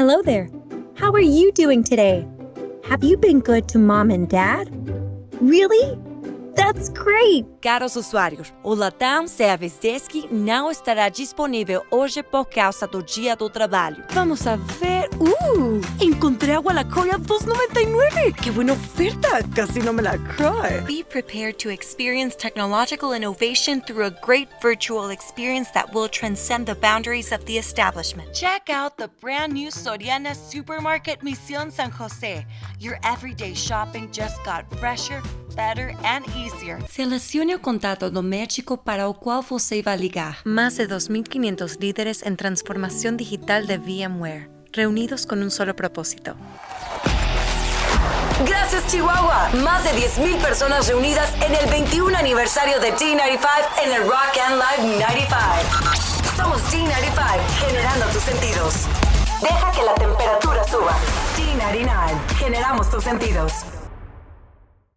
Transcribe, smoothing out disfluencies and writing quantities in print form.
Hello there. How are you doing today? Have you been good to mom and dad? Really? That's great! Caros usuários, o Latam Service Desk não estará disponível hoje por causa do Dia do Trabalho. Vamos a ver... Encontré agua la Coya 2.99! ¡Qué buena oferta! Casi no me la creo. Be prepared to experience technological innovation through a great virtual experience that will transcend the boundaries of the establishment. Check out the brand new Soriana Supermarket Misión San José. Your everyday shopping just got fresher, better, and easier. Selecione o contato doméstico para o qual você vai ligar. Más de 2.500 líderes en transformación digital de VMware, reunidos con un solo propósito. Gracias, Chihuahua. Más de 10,000 personas reunidas en el 21 aniversario de D95 en el Rock and Live 95. Somos D95, generando tus sentidos. Deja que la temperatura suba. D99, generamos tus sentidos.